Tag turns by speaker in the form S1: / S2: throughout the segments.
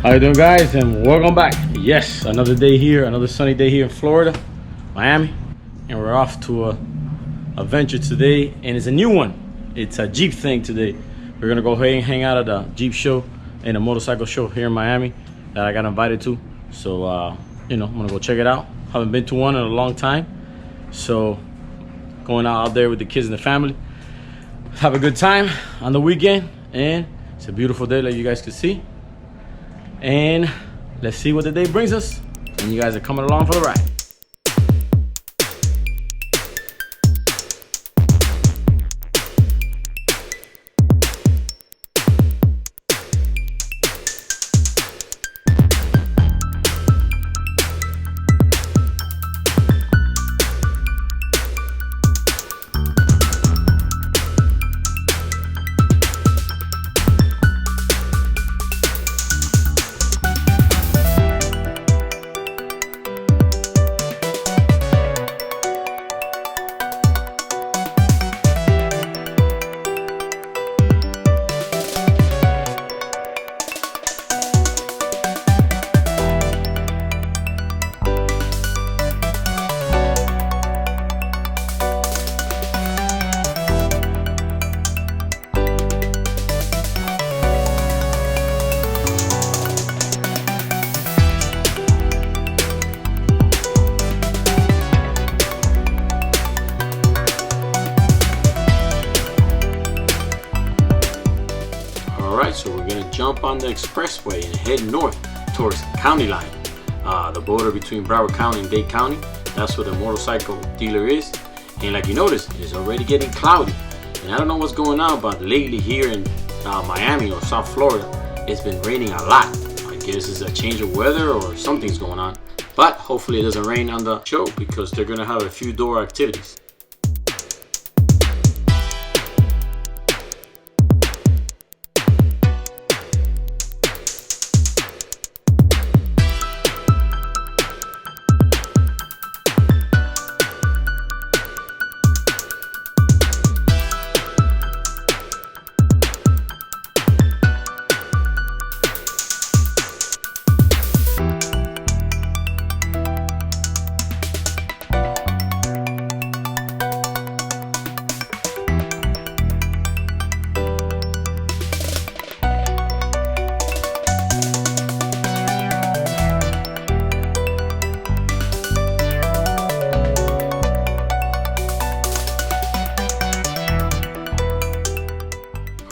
S1: How you doing, guys? And welcome back. Yes, another day here, another sunny day here in Florida, Miami, and we're off to a adventure today, and it's a new one. It's a Jeep thing today. We're gonna go ahead and hang out at a Jeep show and a motorcycle show here in Miami that I got invited to. So I'm gonna go check it out. Haven't been to one in a long time, so going out there with the kids and the family, have a good time on the weekend. And it's a beautiful day, like you guys can see. And let's see what the day brings us, and you guys are coming along for the ride. Alright, so we're gonna jump on the expressway and head north towards County Line, the border between Broward County and Dade County. That's where the motorcycle dealer is. And like you notice, it's already getting cloudy. And I don't know what's going on, but lately here in Miami or South Florida, it's been raining a lot. I guess it's a change of weather or something's going on. But hopefully it doesn't rain on the show, because they're gonna have a few door activities.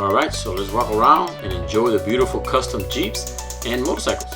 S1: Alright, so let's walk around and enjoy the beautiful custom Jeeps and motorcycles.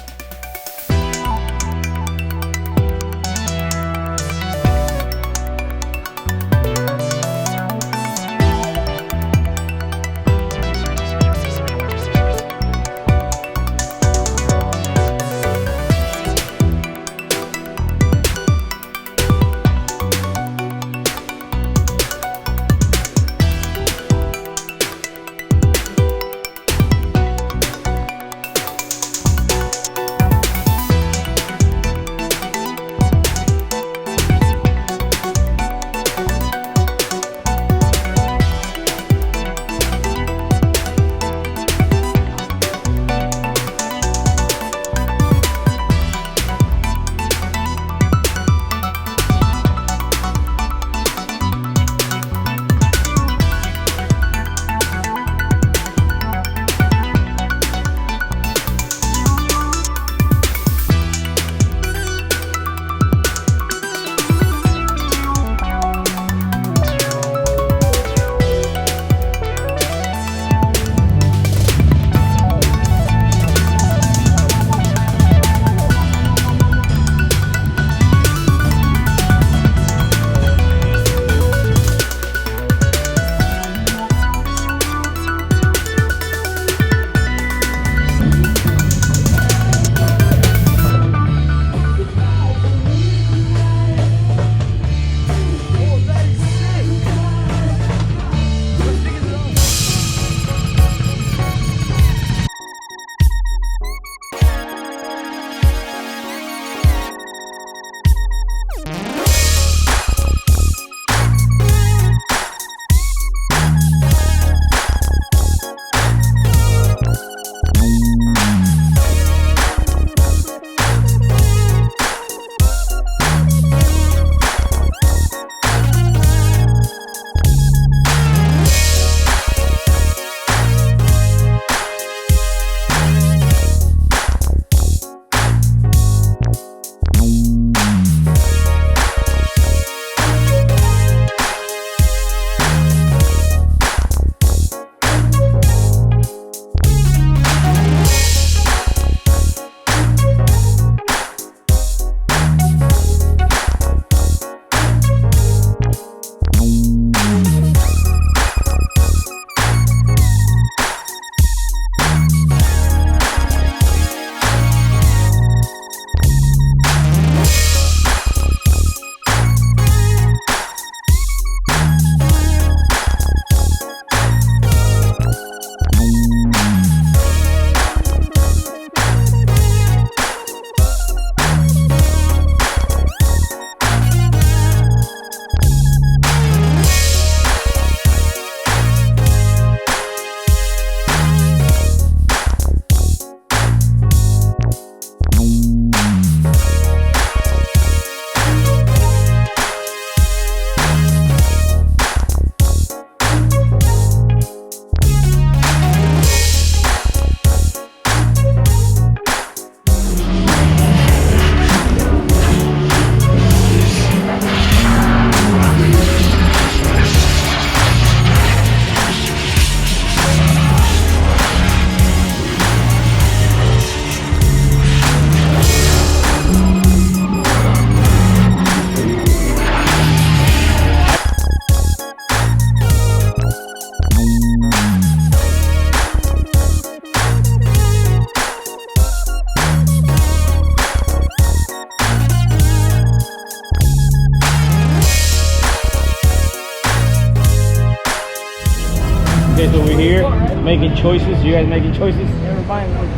S1: guys over here making choices. You guys making choices?
S2: Yeah, we're buying one.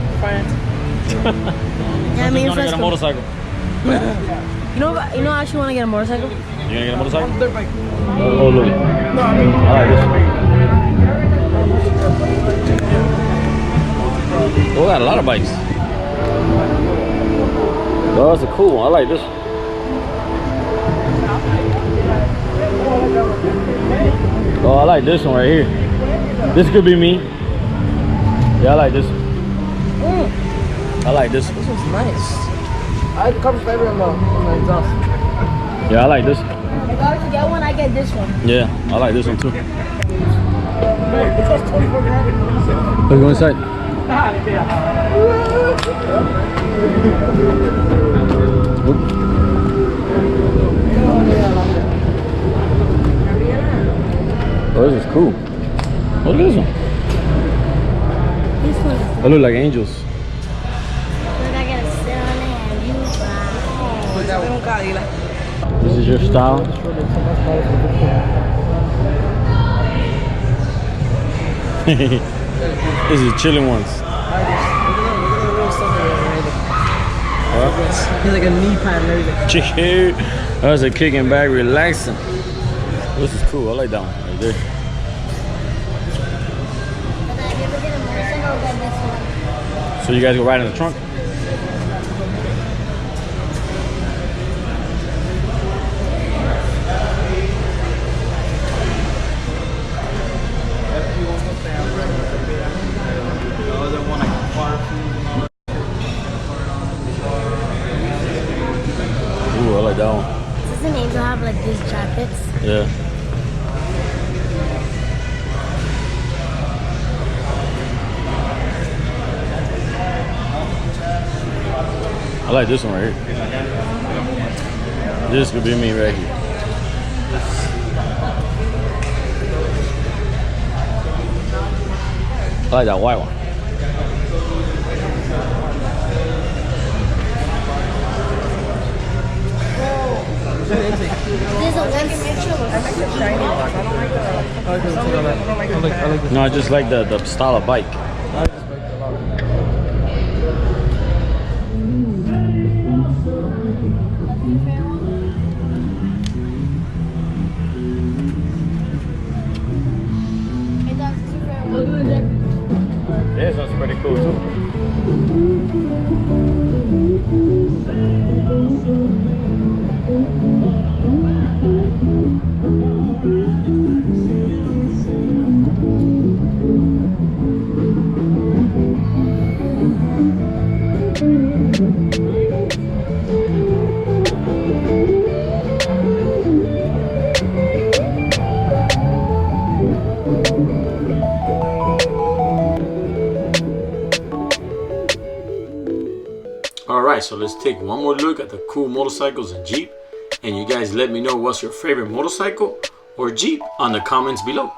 S2: Yeah, I mean,
S1: You're gonna get a motorcycle.
S2: You know, I actually want to get a motorcycle.
S1: You gonna get a motorcycle?
S2: Dirt bike.
S1: Oh, look.
S2: No, I mean,
S1: I like this one. Oh, got a lot of bikes. Oh, that's a cool one. I like this one. Oh, I like this one right here. This could be me. Yeah, I like this one. I like this one.
S2: this one's nice. I like the carbon fiber on the exhaust.
S1: Yeah, I like this one.
S2: If I were to get one, I get this one.
S1: Yeah, I like this one too.
S2: It costs 24 grand.
S1: Let's go inside. Oh, this is cool. Look at this one.
S2: This one.
S1: They look like angels.
S2: Look, I got a sit on it and you
S1: This is your style. This is chilling ones.
S2: He's like a knee pad and everything.
S1: Chicken. That's a kicking back, relaxing. This is cool. I like that one right there. So you guys go ride in the trunk? Ooh, I like that one.
S2: Doesn't Angel have like these jackets?
S1: Yeah. I like this one right here. This could be me right here. I like that white one. No, I just like the style of bike. This one's pretty cool too. Alright, so let's take one more look at the cool motorcycles and Jeep. And you guys let me know what's your favorite motorcycle or Jeep on the comments below.